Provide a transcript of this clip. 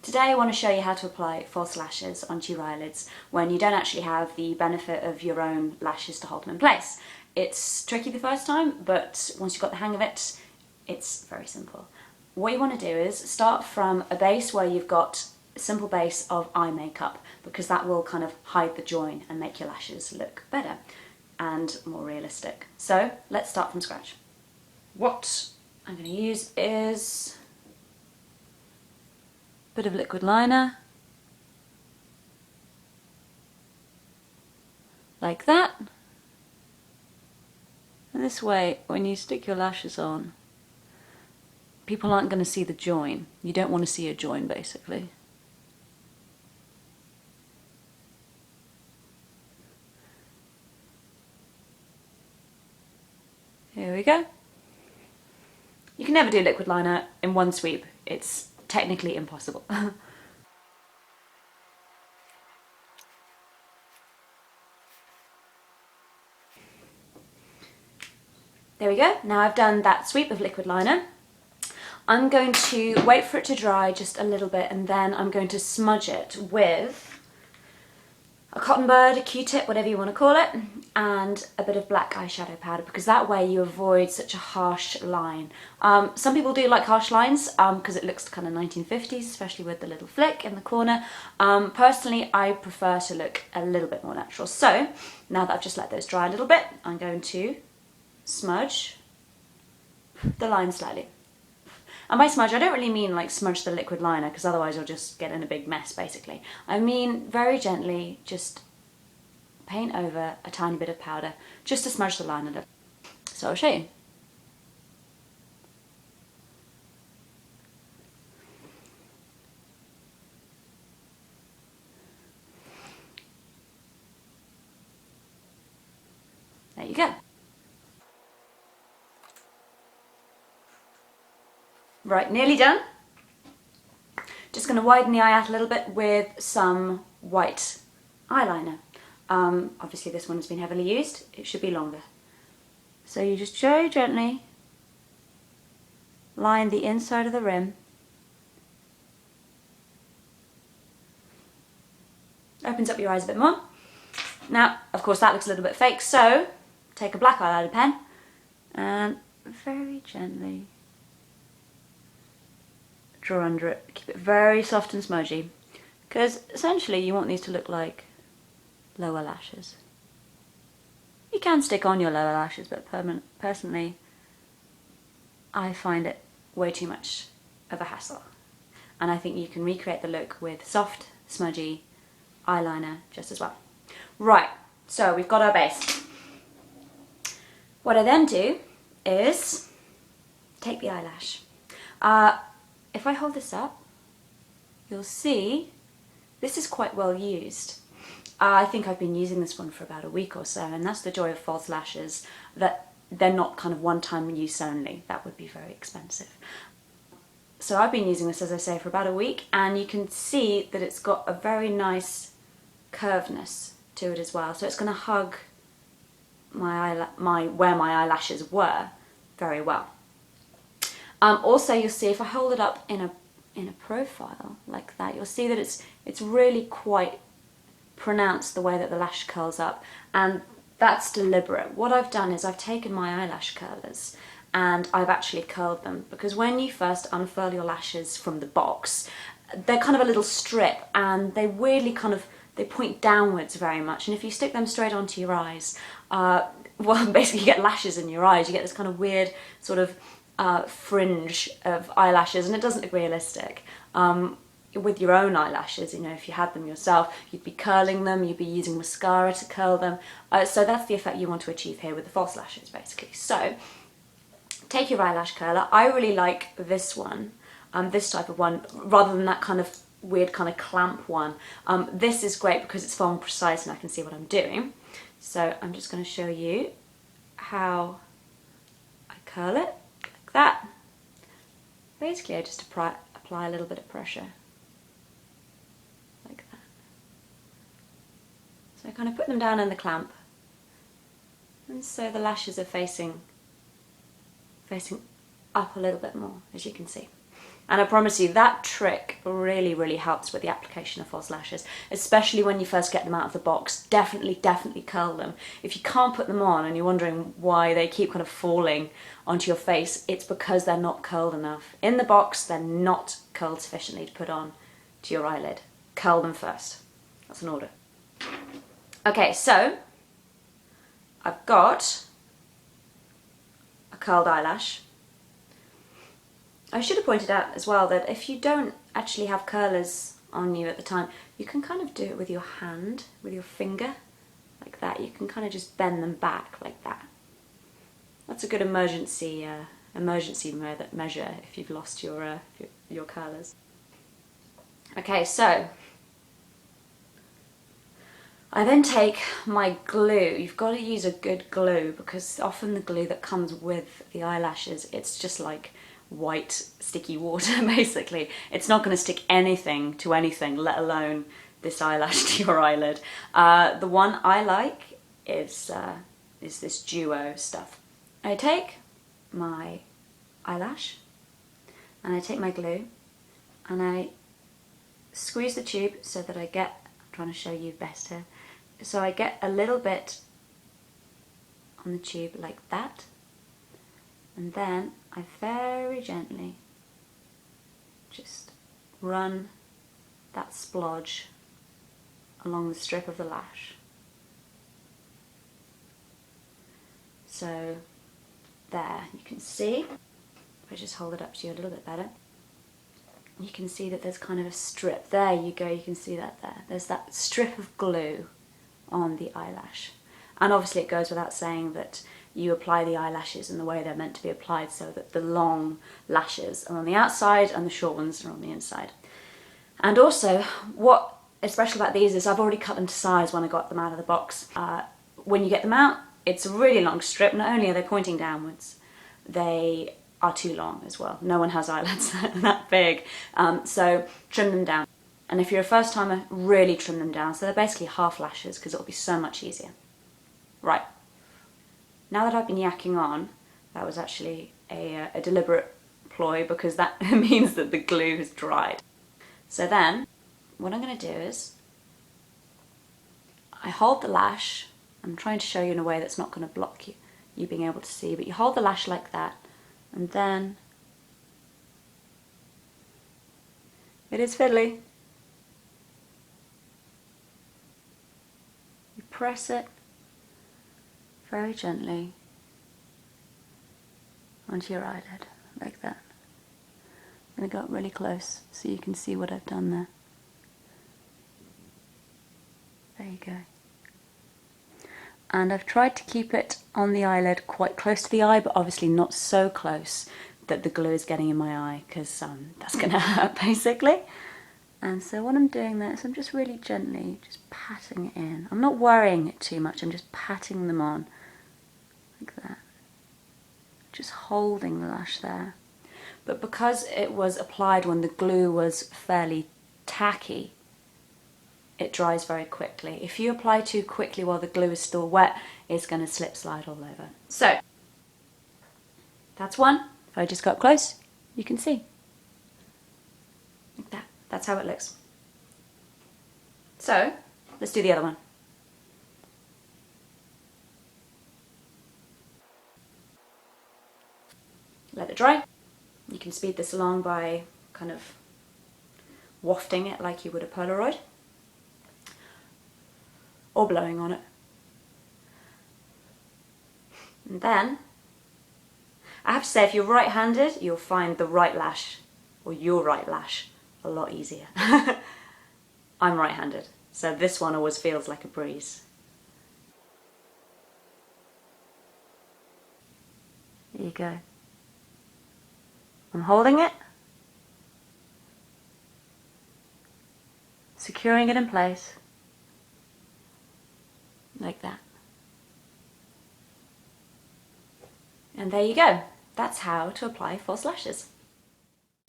Today I want to show you how to apply false lashes onto your eyelids when you don't actually have the benefit of your own lashes to hold them in place. It's tricky the first time, but once you've got the hang of it, it's very simple. What you want to do is start from a base where you've got a simple base of eye makeup, because that will kind of hide the join and make your lashes look better and more realistic. So let's start from scratch. What I'm going to use is a bit of liquid liner, like that. And this way, when you stick your lashes on, people aren't going to see the join. You don't want to see a join, basically. Here we go. You can never do liquid liner in one sweep. It's technically impossible. There we go. Now I've done that sweep of liquid liner. I'm going to wait for it to dry just a little bit, and then I'm going to smudge it with a cotton bud, a Q-tip, whatever you want to call it, and a bit of black eyeshadow powder, because that way you avoid such a harsh line. Some people do like harsh lines because it looks kind of 1950s, especially with the little flick in the corner. Personally, I prefer to look a little bit more natural. So now that I've just let those dry a little bit, I'm going to smudge the line slightly. And by smudge, I don't really mean like smudge the liquid liner, because otherwise you'll just get in a big mess, basically. I mean very gently, just paint over a tiny bit of powder, just to smudge the line a little. So I'll show you. There you go. Right, nearly done. Just going to widen the eye out a little bit with some white eyeliner. Obviously this one has been heavily used, it should be longer. So you just very gently line the inside of the rim. Opens up your eyes a bit more. Now, of course that looks a little bit fake, so take a black eyeliner pen and very gently draw under it. Keep it very soft and smudgy, because essentially you want these to look like lower lashes. You can stick on your lower lashes, but personally I find it way too much of a hassle, and I think you can recreate the look with soft, smudgy eyeliner just as well. Right, so we've got our base. What I then do is take the eyelash. If I hold this up, you'll see this is quite well used. I think I've been using this one for about a week or so, and that's the joy of false lashes, that they're not kind of one-time use only. That would be very expensive. So I've been using this, as I say, for about a week, and you can see that it's got a very nice curvedness to it as well. So it's going to hug where my eyelashes were very well. Also, you'll see if I hold it up in a profile like that, you'll see that it's really quite pronounced the way that the lash curls up, and that's deliberate. What I've done is I've taken my eyelash curlers and I've actually curled them, because when you first unfurl your lashes from the box, they're kind of a little strip, and they weirdly they point downwards very much, and if you stick them straight onto your eyes, well, basically you get lashes in your eyes. You get this kind of weird sort of fringe of eyelashes, and it doesn't look realistic. With your own eyelashes, you know, if you had them yourself, you'd be curling them, you'd be using mascara to curl them. So that's the effect you want to achieve here with the false lashes, basically. So take your eyelash curler. I really like this one, this type of one, rather than that kind of weird kind of clamp one. This is great because it's far more precise and I can see what I'm doing. So I'm just going to show you how I curl it. That. Basically I just apply a little bit of pressure, like that. So I kind of put them down in the clamp, and so the lashes are facing up a little bit more, as you can see. And I promise you, that trick really, really helps with the application of false lashes, especially when you first get them out of the box. Definitely, definitely curl them. If you can't put them on and you're wondering why they keep kind of falling onto your face, it's because they're not curled enough. In the box, they're not curled sufficiently to put on to your eyelid. Curl them first. That's an order. Okay, so I've got a curled eyelash. I should have pointed out as well that if you don't actually have curlers on you at the time, you can kind of do it with your hand, with your finger, like that. You can kind of just bend them back like that. That's a good emergency measure if you've lost your curlers. Okay, so I then take my glue. You've got to use a good glue because often the glue that comes with the eyelashes, it's just like white sticky water basically. It's not going to stick anything to anything, let alone this eyelash to your eyelid. The one I like is this duo stuff. I take my eyelash and I take my glue and I squeeze the tube so that I get, I'm trying to show you best here, so I get a little bit on the tube like that, and then I very gently just run that splodge along the strip of the lash. So there, you can see, if I just hold it up to you a little bit better, you can see that there's kind of a strip. There you go, you can see that there. There's that strip of glue on the eyelash. And obviously it goes without saying that you apply the eyelashes in the way they're meant to be applied, so that the long lashes are on the outside and the short ones are on the inside. And also, what is special about these is I've already cut them to size when I got them out of the box. When you get them out, it's a really long strip. Not only are they pointing downwards, they are too long as well. No one has eyelids that big, so trim them down. And if you're a first timer, really trim them down. So they're basically half lashes because it'll be so much easier. Right, now that I've been yakking on, that was actually a deliberate ploy because that means that the glue has dried. So then, what I'm going to do is, I hold the lash. I'm trying to show you in a way that's not going to block you being able to see, but you hold the lash like that, and then, it is fiddly, you press it very gently onto your eyelid, like that. I'm going to go up really close so you can see what I've done there. There you go. And I've tried to keep it on the eyelid quite close to the eye, but obviously not so close that the glue is getting in my eye, because that's going to hurt basically. And so what I'm doing there is I'm just really gently just patting it in. I'm not worrying it too much, I'm just patting them on like that. Just holding the lash there. But because it was applied when the glue was fairly tacky, it dries very quickly. If you apply too quickly while the glue is still wet, it's going to slip slide all over. So, that's one. If I just got close, you can see. Like that. That's how it looks. So, let's do the other one. Let it dry. You can speed this along by kind of wafting it like you would a Polaroid, or blowing on it. And then, I have to say, if you're right-handed, you'll find the right lash, or your right lash, a lot easier. I'm right-handed, so this one always feels like a breeze. There you go. I'm holding it, securing it in place, like that. And there you go. That's how to apply false lashes.